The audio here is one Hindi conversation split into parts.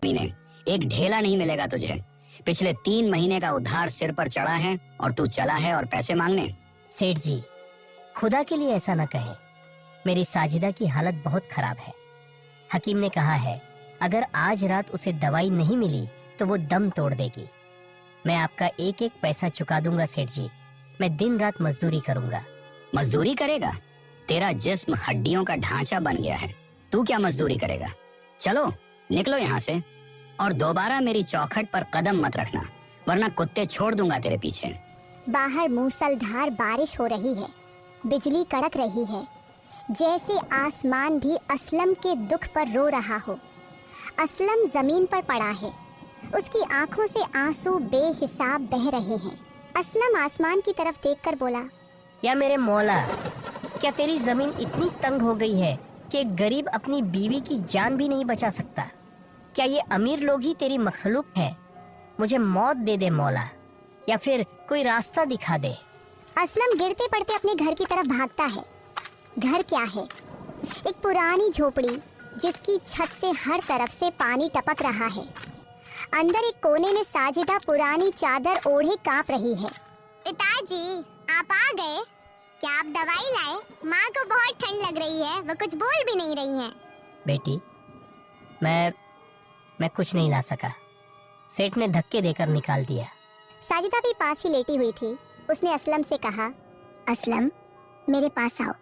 पीने, एक ढेला नहीं मिलेगा तुझे। पिछले 3 महीने का उधार सिर पर चढ़ा है और तू चला है और पैसे मांगने। सेठ जी, खुदा के लिए ऐसा न कहें। मेरी साजिदा की हालत बहुत खराब है। हकीम ने कहा है अगर आज रात उसे दवाई नहीं मिली तो वो दम तोड़ देगी। मैं आपका एक एक पैसा चुका दूंगा सेठ जी। मैं दिन रात मजदूरी करूंगा। मजदूरी करेगा? तेरा जिस्म हड्डियों का ढांचा बन गया है, तू क्या मजदूरी करेगा? चलो निकलो यहाँ से और दोबारा मेरी चौखट पर कदम मत रखना, वरना कुत्ते छोड़ दूंगा तेरे पीछे। बाहर मूसलधार बारिश हो रही है, बिजली कड़क रही है, जैसे आसमान भी असलम के दुख पर रो रहा हो। असलम जमीन पर पड़ा है, उसकी आंखों से आंसू बेहिसाब बह रहे हैं। असलम आसमान की तरफ देखकर बोला, या मेरे मौला, क्या तेरी जमीन इतनी तंग हो गई है कि एक गरीब अपनी बीवी की जान भी नहीं बचा सकता? क्या ये अमीर लोग ही तेरी मखलूक है? मुझे मौत दे दे मौला, या फिर कोई रास्ता दिखा दे। असलम गिरते पड़ते अपने घर की तरफ भागता है। घर क्या है? एक पुरानी झोपड़ी जिसकी छत से हर तरफ से पानी टपक रहा है। अंदर एक कोने में साजिदा पुरानी चादर ओढ़े कांप रही है। पिताजी, आप आ गए? क्या आप दवाई लाए? माँ को बहुत ठंड लग रही है, वो कुछ बोल भी नहीं रही हैं। बेटी, मैं कुछ नहीं ला सका। सेठ ने धक्के देकर निकाल दिया। साजिदा भी पास ही लेटी हुई थी। उसने असलम से कहा, असलम मेरे पास आओ।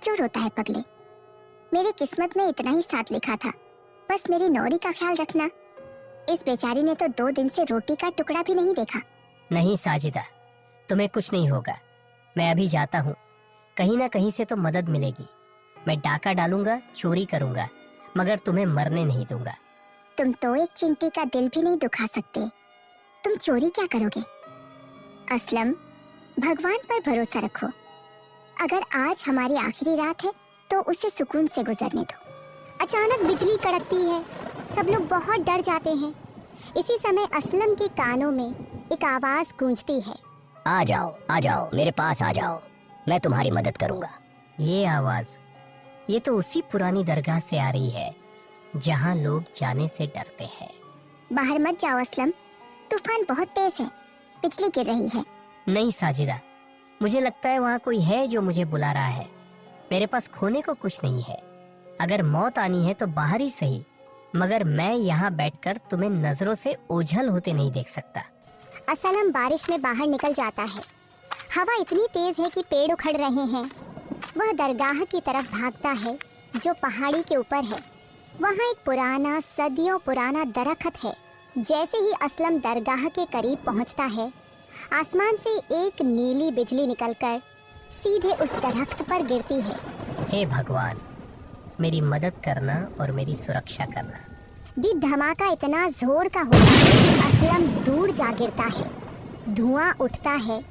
क्यों रोता है पगले? मेरी किस्मत में इतना ही साथ लिखा था, बस मेरी नौरी का ख्याल रखना। इस बेचारी ने तो 2 दिन से रोटी का टुकड़ा भी नहीं देखा। नहीं साजिदा, तुम्हें कुछ नहीं होगा। मैं अभी जाता हूँ, कहीं ना कहीं से तो मदद मिलेगी। मैं डाका डालूंगा, चोरी करूंगा, मगर तुम्हें मरने नहीं दूंगा। तुम तो एक चिंटी का दिल भी नहीं दुखा सकते, तुम चोरी क्या करोगे? असलम, भगवान पर भरोसा रखो। अगर आज हमारी आखिरी रात है तो उसे सुकून से गुजरने दो। अचानक बिजली कड़कती है, सब लोग बहुत डर जाते हैं। इसी समय असलम के कानों में एक आवाज गूंजती है, आ जाओ, मेरे पास आ जाओ, मैं तुम्हारी मदद करूंगा। ये आवाज, ये तो उसी पुरानी दरगाह से आ रही है जहाँ लोग जाने से डरते हैं। बाहर मत जाओ असलम, तूफान बहुत तेज है, बिजली गिर रही है। नहीं साजिदा, मुझे लगता है वहाँ कोई है जो मुझे बुला रहा है। मेरे पास खोने को कुछ नहीं है। अगर मौत आनी है तो बाहर ही सही, मगर मैं यहाँ बैठकर तुम्हें नजरों से ओझल होते नहीं देख सकता। असलम बारिश में बाहर निकल जाता है। हवा इतनी तेज है कि पेड़ उखड़ रहे हैं। वह दरगाह की तरफ भागता है जो पहाड़ी के ऊपर है। वहाँ एक पुराना, सदियों पुराना दरख्त है। जैसे ही असलम दरगाह के करीब पहुँचता है, आसमान से एक नीली बिजली निकलकर सीधे उस दरख्त पर गिरती है। हे भगवान, मेरी मदद करना और मेरी सुरक्षा करना। दी धमाका इतना जोर का होता है कि असलम दूर जा गिरता है। धुआं उठता है,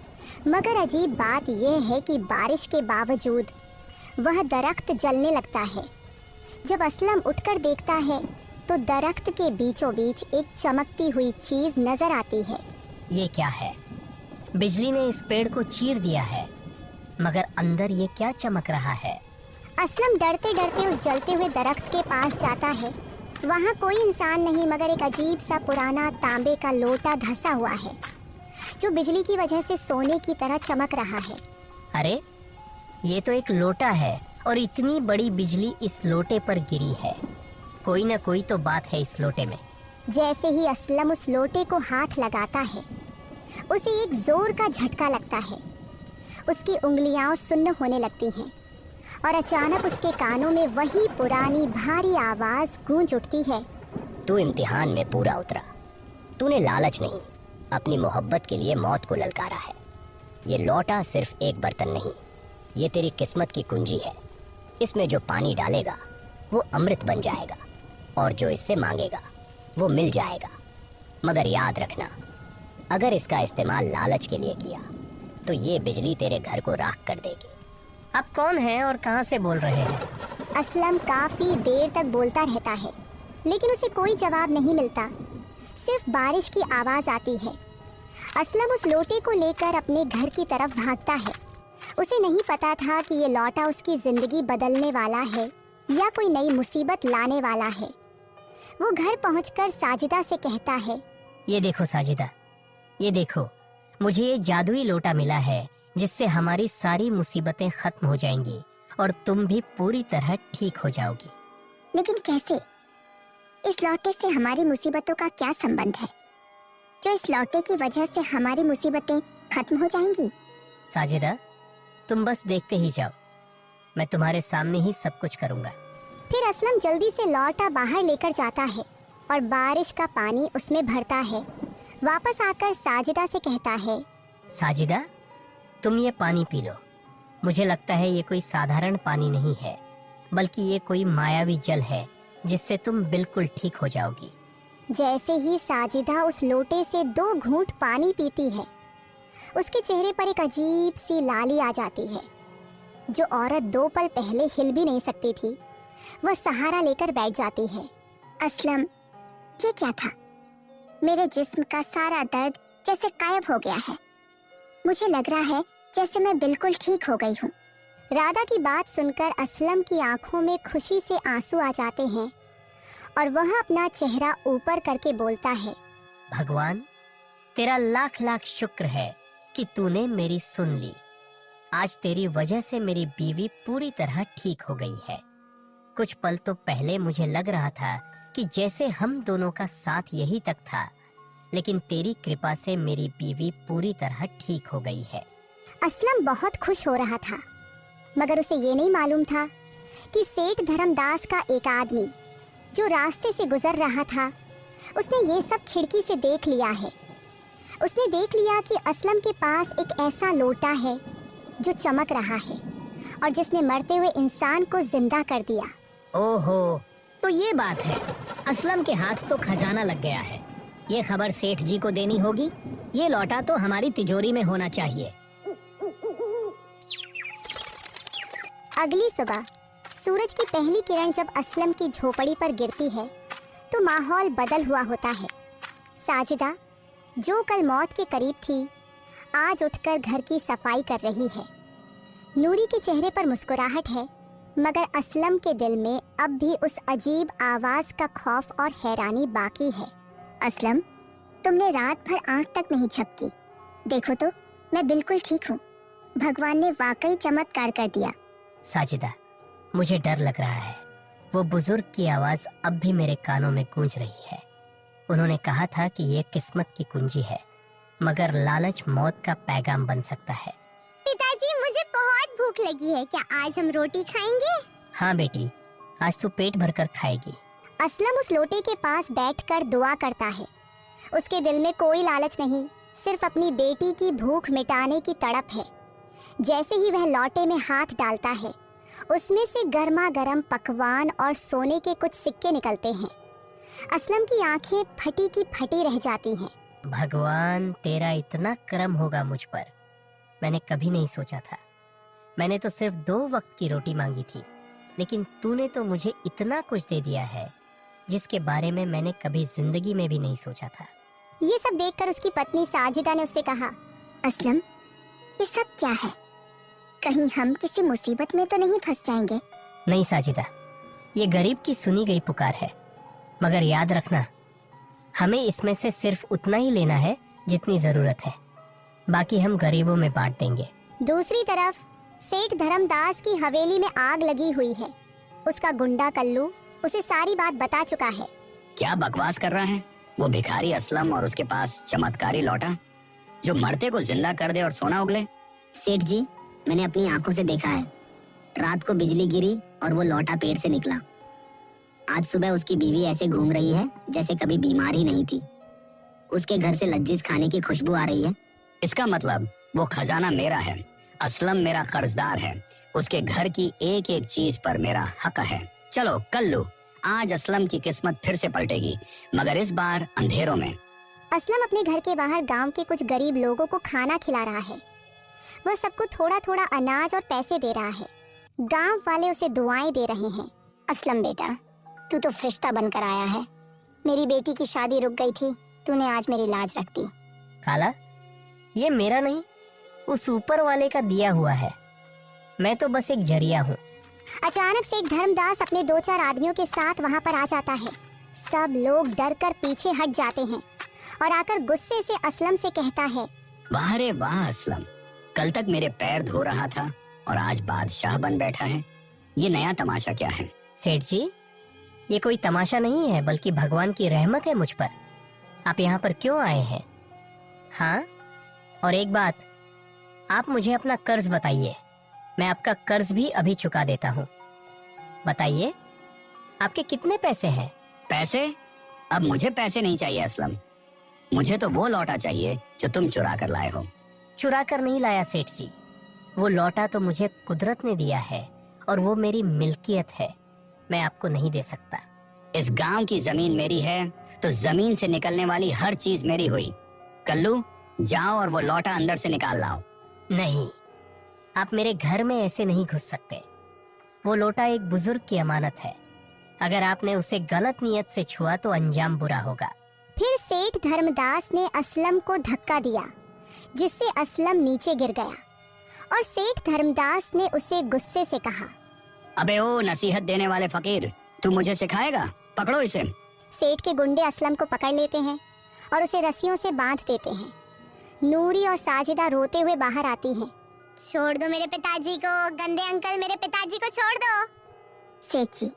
मगर अजीब बात यह है कि बारिश के बावजूद वह दरख्त जलने लगता है। जब असलम उठकर देखता है तो दरख्त के बीचों बीच एक चमकती हुई चीज नजर आती है। ये क्या है? बिजली ने इस पेड़ को चीर दिया है, मगर अंदर ये क्या चमक रहा है? असलम डरते डरते उस जलते हुए दरख्त के पास जाता है। वहाँ कोई इंसान नहीं, मगर एक अजीब सा पुराना तांबे का लोटा धंसा हुआ है जो बिजली की वजह से सोने की तरह चमक रहा है। अरे, ये तो एक लोटा है और इतनी बड़ी बिजली इस लोटे पर गिरी है। कोई ना कोई तो बात है इस लोटे में। जैसे ही असलम उस लोटे को हाथ लगाता है, उसे एक जोर का झटका लगता है। उसकी उंगलियां सुन्न होने लगती हैं और अचानक उसके कानों में वही पुरानी भारी आवाज गूंज उठती है। तू इम्तिहान में पूरा उतरा। तूने लालच नहीं, अपनी मोहब्बत के लिए मौत को ललकारा है। ये लौटा सिर्फ एक बर्तन नहीं, ये तेरी किस्मत की कुंजी है। इसमें जो पानी डालेगा वो अमृत बन जाएगा, और जो इससे मांगेगा वो मिल जाएगा। मगर याद रखना, अगर इसका इस्तेमाल लालच के लिए किया तो ये बिजली तेरे घर को राख कर देगी। आप कौन हैं और कहाँ से बोल रहे हैं? असलम काफी देर तक बोलता रहता है, लेकिन उसे कोई जवाब नहीं मिलता। सिर्फ बारिश की आवाज आती है। असलम उस लोटे को लेकर अपने घर की तरफ भागता है। उसे नहीं पता था कि ये लौटा उसकी जिंदगी बदलने वाला है या कोई नई मुसीबत लाने वाला है। वो घर पहुंचकर साजिदा से कहता है, ये देखो साजिदा, ये देखो, मुझे ये जादुई लोटा मिला है जिससे हमारी सारी मुसीबतें खत्म हो जाएंगी और तुम भी पूरी तरह ठीक हो जाओगी। लेकिन कैसे? इस लोटे से हमारी मुसीबतों का क्या संबंध है, जो इस लोटे की वजह से हमारी मुसीबतें खत्म हो जाएंगी? साजिदा, तुम बस देखते ही जाओ, मैं तुम्हारे सामने ही सब कुछ करूंगा। फिर असलम जल्दी से लोटा बाहर लेकर जाता है और बारिश का पानी उसमें भरता है। वापस आकर साजिदा से कहता है, साजिदा, तुम ये पानी पी लो। मुझे लगता है ये कोई साधारण पानी नहीं है, बल्कि ये कोई मायावी जल है जिससे तुम बिल्कुल ठीक हो जाओगी। जैसे ही साजिदा उस लोटे से 2 घूंट पानी पीती है, उसके चेहरे पर एक अजीब सी लाली आ जाती है। जो औरत 2 पल पहले हिल भी नहीं सकती थी, वह सहारा लेकर बैठ जाती है। असलम, ये क्या था? मेरे जिस्म का सारा दर्द जैसे गायब हो गया है। मुझे लग रहा है जैसे मैं बिल्कुल ठीक हो गई हूँ। राधा की बात सुनकर असलम की आंखों में खुशी से आंसू आ जाते हैं और वह अपना चेहरा ऊपर करके बोलता है, भगवान, तेरा लाख लाख शुक्र है कि तूने मेरी सुन ली। आज तेरी वजह से मेरी बीवी पूरी तरह ठीक हो गई है। कुछ पल तो पहले मुझे लग रहा था कि जैसे हम दोनों का साथ यही तक था, लेकिन तेरी कृपा से मेरी बीवी पूरी तरह ठीक हो गई है। असलम बहुत खुश हो रहा था, मगर उसे ये नहीं मालूम था कि सेठ धर्मदास का एक आदमी जो रास्ते से गुजर रहा था, उसने ये सब खिड़की से देख लिया है। उसने देख लिया कि असलम के पास एक ऐसा लोटा है जो चमक रहा है और जिसने मरते हुए इंसान को जिंदा कर दिया। ओहो, तो ये बात है, असलम के हाथ तो खजाना लग गया है। ये खबर सेठ जी को देनी होगी। ये लौटा तो हमारी तिजोरी में होना चाहिए। अगली सुबह सूरज की पहली किरण जब असलम की झोपड़ी पर गिरती है तो माहौल बदल हुआ होता है। साजिदा, जो कल मौत के करीब थी, आज उठकर घर की सफाई कर रही है। नूरी के चेहरे पर मुस्कुराहट है, मगर असलम के दिल में अब भी उस अजीब आवाज का खौफ और हैरानी बाकी है। असलम, तुमने रात भर आंख तक नहीं झपकी। देखो तो, मैं बिल्कुल ठीक हूँ। भगवान ने वाकई चमत्कार कर दिया। साजिदा, मुझे डर लग रहा है। वो बुजुर्ग की आवाज अब भी मेरे कानों में गूंज रही है। उन्होंने कहा था कि ये किस्मत की कुंजी है, मगर लालच मौत का पैगाम बन सकता है। पिताजी, मुझे बहुत भूख लगी है, क्या आज हम रोटी खाएंगे? हाँ बेटी, आज तू पेट भरकर खाएगी। असलम उस लोटे के पास बैठकर दुआ करता है। उसके दिल में कोई लालच नहीं, सिर्फ अपनी बेटी की भूख मिटाने की तड़प है। जैसे ही वह लोटे में हाथ डालता है, उसमें से गर्मा गर्म पकवान और सोने के कुछ सिक्के निकलते हैं। असलम की आंखें फटी की फटी रह जाती हैं। भगवान, तेरा इतना करम होगा मुझ पर, मैंने कभी नहीं सोचा था। मैंने तो सिर्फ 2 वक्त की रोटी मांगी थी, लेकिन तूने तो मुझे इतना कुछ दे दिया है जिसके बारे में मैंने कभी जिंदगी में भी नहीं सोचा था। ये सब देखकर उसकी पत्नी साजिदा ने उससे कहा, असलम, ये सब क्या है? कहीं हम किसी मुसीबत में तो नहीं फंस जाएंगे? नहीं साजिदा, ये गरीब की सुनी गई पुकार है, मगर याद रखना, हमें इसमें से सिर्फ उतना ही लेना है जितनी जरूरत है, बाकी हम गरीबों में बांट देंगे। दूसरी तरफ सेठ धर्मदास की हवेली में आग लगी हुई है। उसका गुंडा कल्लू उसे सारी बात बता चुका है। क्या बकवास कर रहा है वो भिखारी असलम, और उसके पास चमत्कारी लौटा जो मरते को जिंदा कर दे और सोना उगले? सेठ जी, मैंने अपनी आंखों से देखा है। रात को बिजली गिरी और वो लौटा पेड़ से निकला। आज सुबह उसकी बीवी ऐसे घूम रही है जैसे कभी बीमार ही नहीं थी। उसके घर से लज्जिज खाने की खुशबू आ रही है। इसका मतलब वो खजाना मेरा है। असलम मेरा कर्जदार है। उसके घर की एक एक चीज पर मेरा हक है। चलो कल्लू, आज असलम की किस्मत फिर से पलटेगी, मगर इस बार अंधेरों में। असलम अपने घर के बाहर गांव के कुछ गरीब लोगों को खाना खिला रहा है। वह सबको थोड़ा थोड़ा अनाज और पैसे दे रहा है। गांव वाले उसे दुआएं दे रहे हैं। असलम बेटा, तू तो फरिश्ता बनकर आया है। मेरी बेटी की शादी रुक गई थी, तूने आज मेरी लाज रख दी। खाला, ये मेरा नहीं, उस ऊपर वाले का दिया हुआ है। मैं तो बस एक जरिया हूँ। अचानक सेठ धर्मदास अपने 2-4 आदमियों के साथ वहां पर आ जाता है। सब लोग डर कर पीछे हट जाते हैं और आकर गुस्से से असलम से कहता है, वाह रे वाह असलम, कल तक मेरे पैर धो रहा था और आज बादशाह बन बैठा है। ये नया तमाशा क्या है? सेठ जी, ये कोई तमाशा नहीं है बल्कि भगवान की रहमत है मुझ पर। आप यहाँ पर क्यों आए हैं? हाँ, और एक बात, आप मुझे अपना कर्ज बताइए, मैं आपका कर्ज भी अभी चुका देता हूँ। बताइए, आपके कितने पैसे हैं? पैसे? अब मुझे पैसे नहीं चाहिए असलम, मुझे तो वो लौटा चाहिए जो तुम चुरा कर लाए हो। चुरा कर नहीं लाया सेठ जी, वो लौटा तो मुझे कुदरत ने दिया है और वो मेरी मिल्कियत है, मैं आपको नहीं दे सकता। इस गांव की जमीन मेरी है तो जमीन से निकलने वाली हर चीज मेरी हुई। कल्लू, जाओ और वो लौटा अंदर से निकाल लाओ। नहीं, आप मेरे घर में ऐसे नहीं घुस सकते। वो लोटा एक बुजुर्ग की अमानत है, अगर आपने उसे गलत नियत से छुआ तो अंजाम बुरा होगा। फिर सेठ धर्मदास ने असलम को धक्का दिया जिससे असलम नीचे गिर गया और सेठ धर्मदास ने उसे गुस्से से कहा, अबे ओ नसीहत देने वाले फकीर, तू मुझे सिखाएगा? पकड़ो इसे। सेठ के गुंडे असलम को पकड़ लेते हैं और उसे रस्सियों से बांध देते हैं। नूरी और साजिदा रोते हुए बाहर आती हैं। छोड़ दो मेरे पिताजी को, गंदे अंकल, मेरे पिताजी को छोड़ दो। सेठ जी,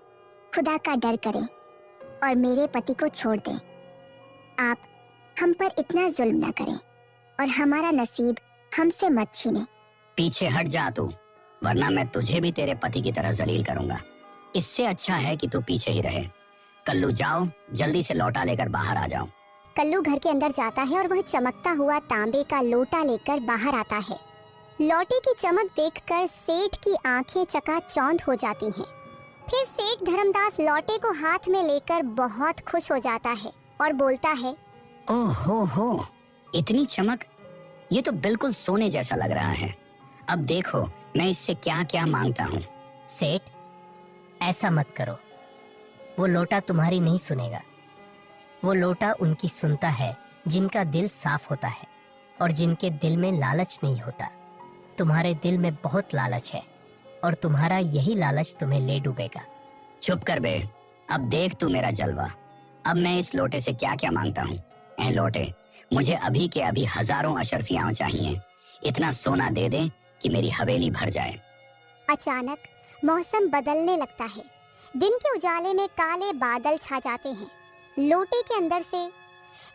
खुदा का डर करें और मेरे पति को छोड़ दें। आप हम पर इतना जुल्म न करें और हमारा नसीब हमसे मत छीने। पीछे हट जा तू, वरना मैं तुझे भी तेरे पति की तरह जलील करूंगा। इससे अच्छा है कि तू पीछे ही रहे। कल्लू, जाओ जल्दी से लौटा लेकर बाहर आ जाओ। कल्लू घर के अंदर जाता है और वह चमकता हुआ तांबे का लोटा लेकर बाहर आता है। लोटे की चमक देखकर सेठ की आंखें चकाचौंध हो जाती हैं। फिर सेठ धर्मदास लोटे को हाथ में लेकर बहुत खुश हो जाता है और बोलता है, ओह हो, इतनी चमक, ये तो बिल्कुल सोने जैसा लग रहा है। अब देखो मैं इससे क्या क्या मांगता हूँ। सेठ, ऐसा मत करो, वो लोटा तुम्हारी नहीं सुनेगा। वो लोटा उनकी सुनता है जिनका दिल साफ होता है और जिनके दिल में लालच नहीं होता। तुम्हारे दिल में बहुत लालच है और तुम्हारा यही लालच तुम्हें ले डूबेगा। चुप कर बे, अब देख तू मेरा जलवा। अब मैं इस लोटे से क्या क्या मांगता हूँ। ऐ लोटे, मुझे अभी के अभी हजारों अशरफियाँ चाहिए। इतना सोना दे दे कि मेरी हवेली भर जाए। अचानक मौसम बदलने लगता है। दिन के उजाले में काले बादल छा जाते हैं। लोटे के अंदर से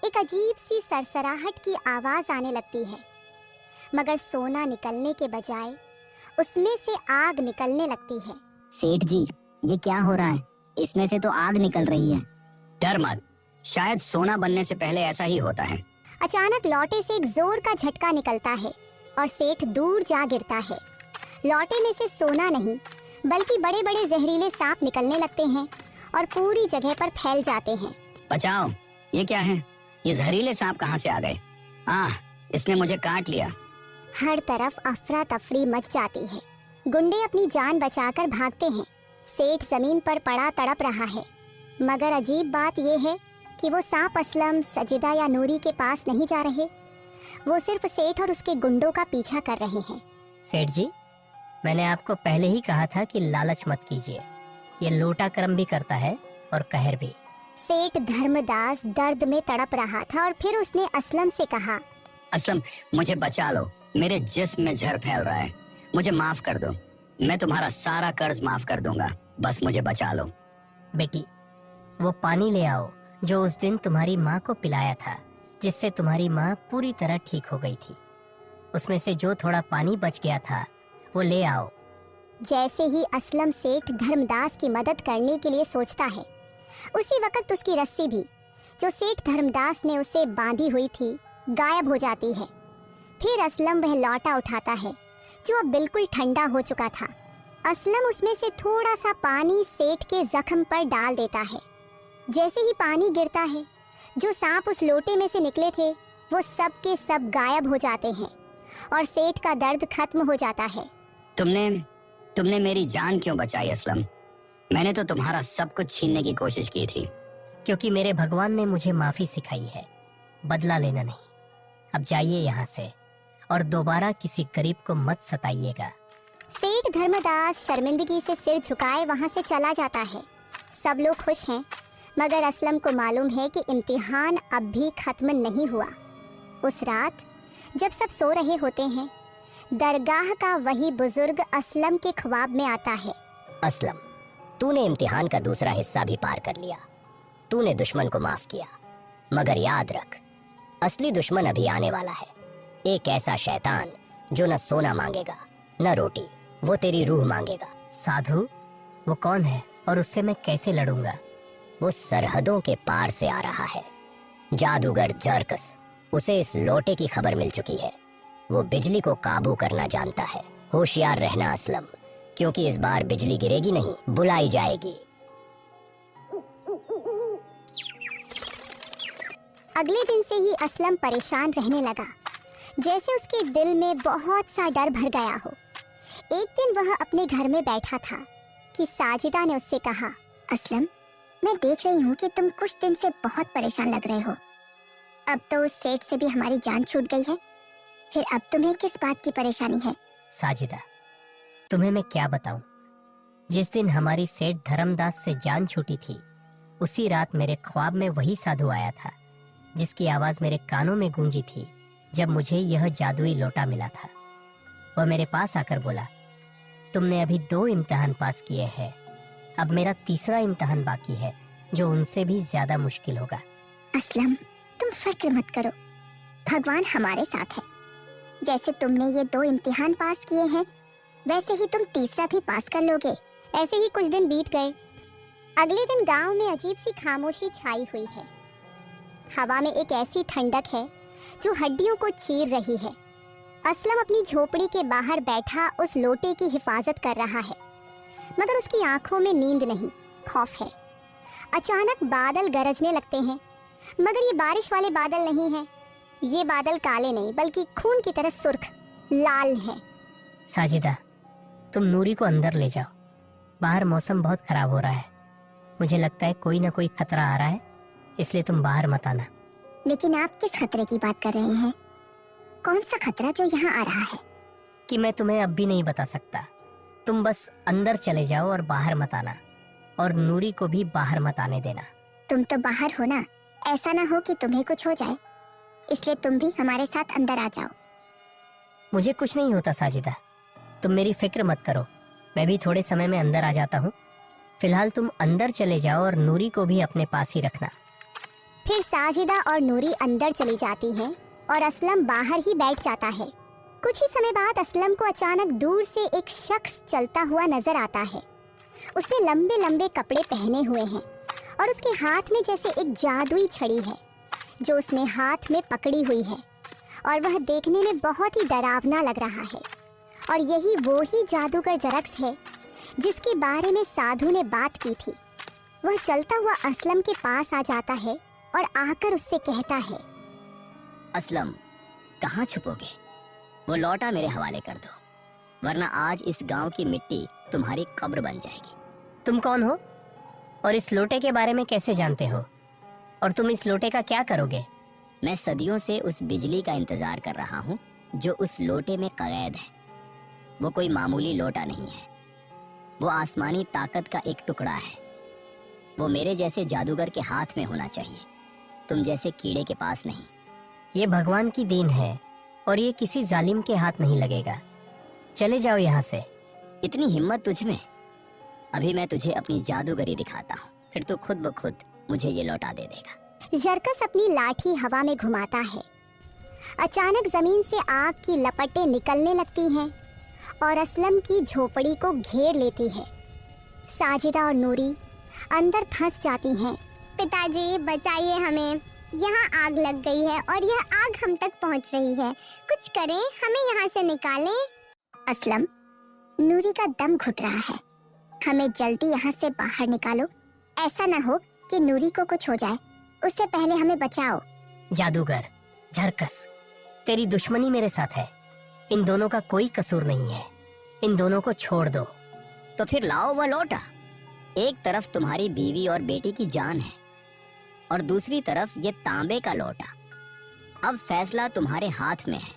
एक अजीब सी सरसराहट की आवाज आने लगती है, मगर सोना निकलने के बजाय उसमें से आग निकलने लगती है। सेठ जी, ये क्या हो रहा है? इसमें से तो आग निकल रही है। डर मत, शायद सोना बनने से पहले ऐसा ही होता है। अचानक लौटे से एक जोर का झटका निकलता है और सेठ दूर जा गिरता है। लौटे में से सोना नहीं बल्कि बड़े बड़े जहरीले सांप निकलने लगते हैं और पूरी जगह पर फैल जाते हैं। बचाओ, ये क्या है? ये जहरीले सांप कहाँ से आ गए? इसने मुझे काट लिया। हर तरफ अफरा तफरी मच जाती है। गुंडे अपनी जान बचाकर भागते हैं। सेठ जमीन पर पड़ा तड़प रहा है, मगर अजीब बात यह है कि वो सांप असलम, सजिदा या नूरी के पास नहीं जा रहे। वो सिर्फ सेठ और उसके गुंडों का पीछा कर रहे हैं। सेठ जी, मैंने आपको पहले ही कहा था कि लालच मत कीजिए। ये लोटा कर्म भी करता है और कहर भी। सेठ धर्मदास दर्द में तड़प रहा था और फिर उसने असलम से कहा, असलम, मुझे बचा लो, मेरे जिस्म में जहर फैल रहा है, मुझे माफ कर दो। मैं तुम्हारा सारा कर्ज माफ कर दूंगा, बस मुझे बचा लो। बेटी, वो पानी ले आओ जो उस दिन तुम्हारी माँ को पिलाया था, जिससे तुम्हारी माँ पूरी तरह ठीक हो गई थी। उसमें से जो थोड़ा पानी बच गया था वो ले आओ। जैसे ही असलम सेठ धर्मदास की मदद करने के लिए सोचता है, उसी वक्त उसकी रस्सी भी, जो सेठ धर्मदास ने उसे बांधी हुई थी, गायब हो जाती है। फिर असलम वह लौटा उठाता है जो अब बिल्कुल ठंडा हो चुका था। असलम उसमें से थोड़ा सा पानी सेठ के जख्म पर डाल देता है। जैसे ही पानी गिरता है, जो सांप उस लोटे में से निकले थे वो सब के सब गायब हो जाते हैं और सेठ का दर्द खत्म हो जाता है। तुमने मेरी जान क्यों बचाई असलम? मैंने तो तुम्हारा सब कुछ छीनने की कोशिश की थी। क्योंकि मेरे भगवान ने मुझे माफी सिखाई है, बदला लेना नहीं। अब जाइए यहाँ से और दोबारा किसी गरीब को मत सताइएगा। सेठ धर्मदास शर्मिंदगी से सिर झुकाए वहाँ से चला जाता है। सब लोग खुश हैं, मगर असलम को मालूम है कि इम्तिहान अब भी खत्म नहीं हुआ। उस रात जब सब सो रहे होते हैं, दरगाह का वही बुजुर्ग असलम के ख्वाब में आता है। असलम, तूने इम्तिहान का दूसरा हिस्सा भी पार कर लिया। तूने दुश्मन को माफ किया, मगर याद रख, असली दुश्मन अभी आने वाला है। एक ऐसा शैतान जो न सोना मांगेगा न रोटी, वो तेरी रूह मांगेगा। साधु, वो कौन है और उससे मैं कैसे लड़ूंगा? वो सरहदों के पार से आ रहा है, जादूगर जरकस। उसे इस लोटे की खबर मिल चुकी है। वो बिजली को काबू करना जानता है। होशियार रहना असलम, क्योंकि इस बार बिजली गिरेगी नहीं, बुलाई जाएगी। अगले दिन से ही असलम परेशान रहने लगा, जैसे उसके दिल में बहुत सा डर भर गया हो। एक दिन वह अपने घर में बैठा था कि साजिदा ने उससे कहा, असलम, मैं देख रही हूँ कि तुम कुछ दिन से बहुत परेशान लग रहे हो। अब तो उस सेठ से भी हमारी जान छूट गई है, फिर अब तुम्हें किस बात की परेशानी है? साजिदा, तुम्हें मैं क्या बताऊं? जिस दिन हमारी सेठ धर्मदास से जान छूटी थी, उसी रात मेरे ख्वाब में वही साधु आया था जिसकी आवाज मेरे कानों में गूंजी थी जब मुझे यह जादुई लोटा मिला था। वह मेरे पास आकर बोला, तुमने अभी 2 इम्तिहान पास किए हैं, अब मेरा तीसरा इम्तिहान बाकी है जो उनसे भी ज्यादा मुश्किल होगा। असलम, तुम फिक्र मत करो, भगवान हमारे साथ है। जैसे तुमने ये 2 इम्तिहान पास किए हैं, वैसे ही तुम तीसरा भी पास कर लोगे। ऐसे ही कुछ दिन बीत गए। अगले दिन गांव में अजीब सी खामोशी छाई हुई है। हवा में एक ऐसी ठंडक है जो हड्डियों को चीर रही है। असलम अपनी झोपड़ी के बाहर बैठा उस लोटे की हिफाजत कर रहा है, मगर उसकी आंखों में नींद नहीं, खौफ है। अचानक बादल गरजने लगते हैं, मगर ये बारिश वाले बादल नहीं हैं। ये बादल काले नहीं, बल्कि खून की तरह सुर्ख लाल हैं। साजिदा, तुम नूरी को अंदर ले जाओ। बाहर मौसम बहुत खराब हो रहा है। मुझे लगता है कोई ना कोई खतरा आ रहा है, इसलिए तुम बाहर मत आना। लेकिन आप किस खतरे की बात कर रहे हैं? कौन सा खतरा जो यहाँ आ रहा है? कि मैं तुम्हें अब भी नहीं बता सकता। तुम बस अंदर चले जाओ और बाहर मत आना, और नूरी को भी बाहर मत आने देना। तुम तो बाहर हो ना, ऐसा ना हो कि तुम्हें कुछ हो जाए, इसलिए तुम भी हमारे साथ अंदर आ जाओ। मुझे कुछ नहीं होता साजिदा, तुम मेरी फिक्र मत करो। मैं भी थोड़े समय में अंदर आ जाता हूँ। फिलहाल तुम अंदर चले जाओ और नूरी को भी अपने पास ही रखना। फिर साजिदा और नूरी अंदर चली जाती हैं और असलम बाहर ही बैठ जाता है। कुछ ही समय बाद असलम को अचानक दूर से एक शख्स चलता हुआ नजर आता है। उसने लंबे लंबे कपड़े पहने हुए हैं और उसके हाथ में जैसे एक जादुई छड़ी है जो उसने हाथ में पकड़ी हुई है, और वह देखने में बहुत ही डरावना लग रहा है। और यही वो ही जादूगर जरक्स है जिसके बारे में साधु ने बात की थी। वह चलता हुआ असलम के पास आ जाता है और आकर उससे कहता है, असलम, कहाँ छुपोगे? वो लौटा मेरे हवाले कर दो, वरना आज इस गांव की मिट्टी तुम्हारी कब्र बन जाएगी। तुम कौन हो और इस लोटे के बारे में कैसे जानते हो, और तुम इस लोटे का क्या करोगे? मैं सदियों से उस बिजली का इंतजार कर रहा हूँ जो उस लोटे में कैद है। वो कोई मामूली लोटा नहीं है, वो आसमानी ताकत का एक टुकड़ा है। वो मेरे जैसे जादूगर के हाथ में होना चाहिए, तुम जैसे कीड़े के पास नहीं। ये भगवान की देन है और ये किसी जालिम के हाथ नहीं लगेगा। चले जाओ यहाँ से। इतनी हिम्मत तुझ में? अभी मैं तुझे अपनी जादूगरी दिखाता हूँ, फिर तू खुद ब खुद मुझे ये लौटा दे देगा। जरकस अपनी लाठी हवा में घुमाता है। अचानक जमीन से आग की लपटें निकलने लगती हैं और असलम की झोपड़ी को घेर लेती है। साजिदा और नूरी अंदर फंस जाती हैं। पिताजी, बचाइए हमें, यहाँ आग लग गई है और यह आग हम तक पहुँच रही है। कुछ करें, हमें यहाँ से निकालें। असलम, नूरी का दम घुट रहा है, हमें जल्दी यहाँ से बाहर निकालो। ऐसा ना हो कि नूरी को कुछ हो जाए, उससे पहले हमें बचाओ। जादूगर झरकस, तेरी दुश्मनी मेरे साथ है। इन दोनों का कोई कसूर नहीं है, इन दोनों को छोड़ दो। तो फिर लाओ वह लौटा। एक तरफ तुम्हारी बीवी और बेटी की जान है और दूसरी तरफ ये तांबे का लोटा। अब फैसला तुम्हारे हाथ में है,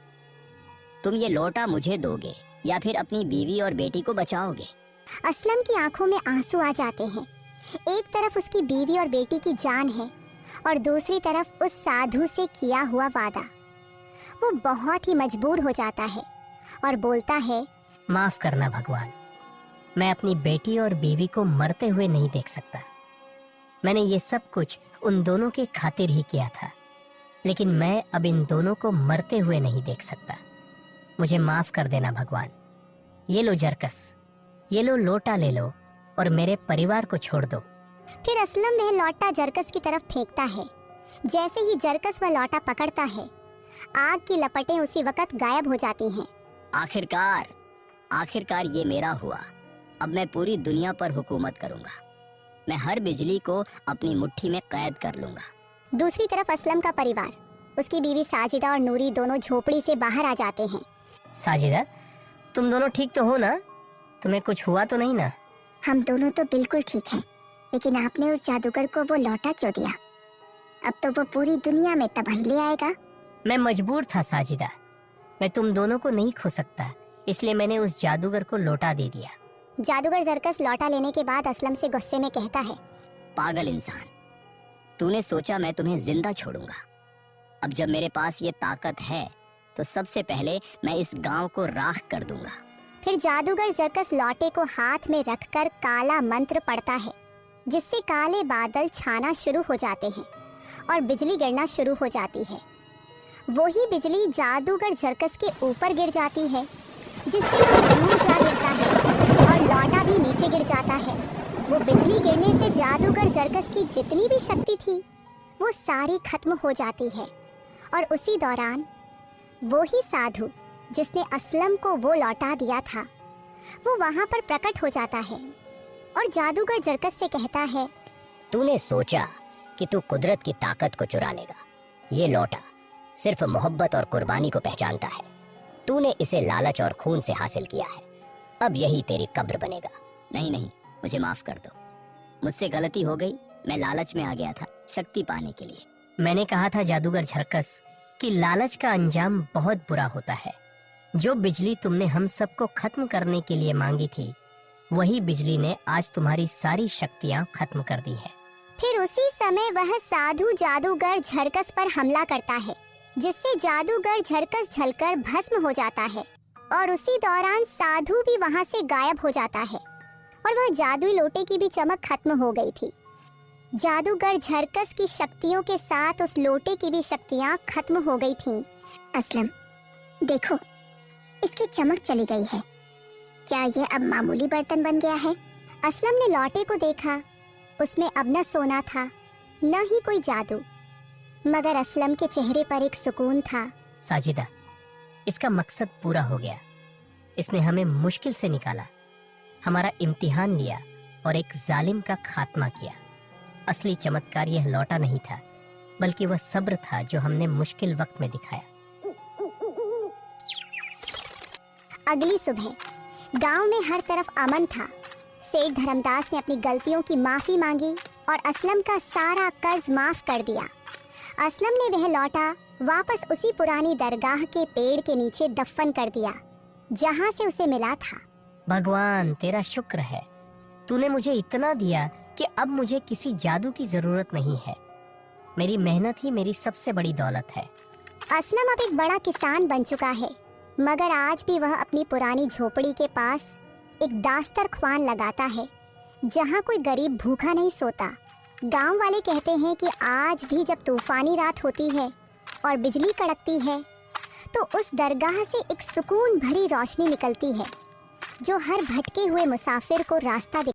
तुम ये लोटा मुझे दोगे या फिर अपनी बीवी और बेटी को बचाओगे। असलम की आंखों में आंसू आ जाते हैं एक तरफ उसकी बीवी और बेटी की जान है और दूसरी तरफ उस साधु से किया हुआ वादा। वो बहुत ही मजबूर हो जाता है और बोलता है, माफ करना भगवान, मैं अपनी बेटी और बीवी को मरते हुए नहीं देख सकता। मैंने ये सब कुछ उन दोनों के खातिर ही किया था, लेकिन मैं अब इन दोनों को मरते हुए नहीं देख सकता। मुझे माफ कर देना भगवान। ये लो जरकस, ये लो लोटा ले लो और मेरे परिवार को छोड़ दो। फिर असलम वह लौटा जरकस की तरफ फेंकता है। जैसे ही जरकस वह लौटा पकड़ता है, आग की लपटें उसी वक्त गायब हो जाती हैं। आखिरकार ये मेरा हुआ। अब मैं पूरी दुनिया पर हुकूमत करूंगा। मैं हर बिजली को अपनी मुट्ठी में कैद कर लूंगा। दूसरी तरफ असलम का परिवार, उसकी बीवी साजिदा और नूरी दोनों झोपड़ी से बाहर आ जाते हैं। साजिदा, तुम दोनों ठीक तो हो ना? तुम्हें कुछ हुआ तो नहीं ना? हम दोनों तो बिल्कुल ठीक हैं, लेकिन आपने उस जादूगर को वो लौटा क्यों दिया? अब तो वो पूरी दुनिया में तबाही ले आएगा। मैं मजबूर था साजिदा, मैं तुम दोनों को नहीं खो सकता, इसलिए मैंने उस जादूगर को लौटा दे दिया। जादूगर जरकस लौटा लेने के बाद असलम से गुस्से में कहता है, पागल इंसान, तूने सोचा मैं तुम्हें जिंदा छोड़ूंगा। अब जब मेरे पास ये ताकत है तो सबसे पहले मैं इस गांव को राख कर दूंगा। फिर जादूगर जरकस लौटे को हाथ में रखकर काला मंत्र पढ़ता है, जिससे काले बादल छाना शुरू हो जाते हैं और बिजली गिरना शुरू हो जाती है। वही बिजली जादूगर जरकस के ऊपर गिर जाती है, जिससे वो दूर जा गिरता है और लौटा भी नीचे गिर जाता है। वो बिजली गिरने से जादूगर जरकस की जितनी भी शक्ति थी वो सारी खत्म हो जाती है। और उसी दौरान वो ही साधु जिसने असलम को वो लौटा दिया था, वो वहां पर प्रकट हो जाता है और जादूगर जरकस से कहता है, तूने सोचा कि तू कुदरत की ताकत को चुरा लेगा। ये लौटा सिर्फ मोहब्बत और कुर्बानी को पहचानता है। तूने इसे लालच और खून से हासिल किया है। अब यही तेरी कब्र बनेगा। नहीं, मुझे माफ कर दो, मुझसे गलती हो गई। मैं लालच में आ गया था शक्ति पाने के लिए। मैंने कहा था जादूगर जरकस कि लालच का अंजाम बहुत बुरा होता है। जो बिजली तुमने हम सबको खत्म करने के लिए मांगी थी, वही बिजली ने आज तुम्हारी सारी शक्तियां खत्म कर दी है। फिर उसी समय वह साधु जादूगर झरकस पर हमला करता है, जिससे जादूगर झरकस झलकर भस्म हो जाता है और उसी दौरान साधु भी वहां से गायब हो जाता है और वह जादुई लोटे की भी चमक खत्म हो गई थी। जादूगर झरकस की शक्तियों के साथ उस लोटे की भी शक्तियां खत्म हो गई थीं। असलम, देखो, इसकी चमक चली गई है। क्या ये अब मामूली बर्तन बन गया है? असलम ने लौटे को देखा। उसमें अब न सोना था, न ही कोई जादू, मगर असलम के चेहरे पर एक सुकून था। साजिदा, इसका मकसद पूरा हो गया। इसने हमें मुश्किल से निकाला, हमारा इम्तिहान लिया और एक जालिम का खात्मा किया। असली चमत्कार यह लौटा नहीं था, बल्कि वह सब्र था जो हमने मुश्किल वक्त में दिखाया। अगली सुबह गांव में हर तरफ अमन था। सेठ धर्मदास ने अपनी गलतियों की माफी मांगी और असलम का सारा कर्ज माफ कर दिया। असलम ने वह लौटा वापस उसी पुरानी दरगाह के पेड़ के नीचे दफन कर दिया, जहां से उसे मिला था। भगवान, तेरा शुक्र है, तूने मुझे इतना दिया कि अब मुझे किसी जादू की जरूरत नहीं है। मेरी मेहनत ही मेरी सबसे बड़ी दौलत है। असलम अब एक बड़ा किसान बन चुका है, मगर आज भी वह अपनी पुरानी झोपड़ी के पास एक दास्तरख्वान लगाता है, जहाँ कोई गरीब भूखा नहीं सोता। गांव वाले कहते हैं कि आज भी जब तूफानी रात होती है और बिजली कड़कती है, तो उस दरगाह से एक सुकून भरी रोशनी निकलती है, जो हर भटके हुए मुसाफिर को रास्ता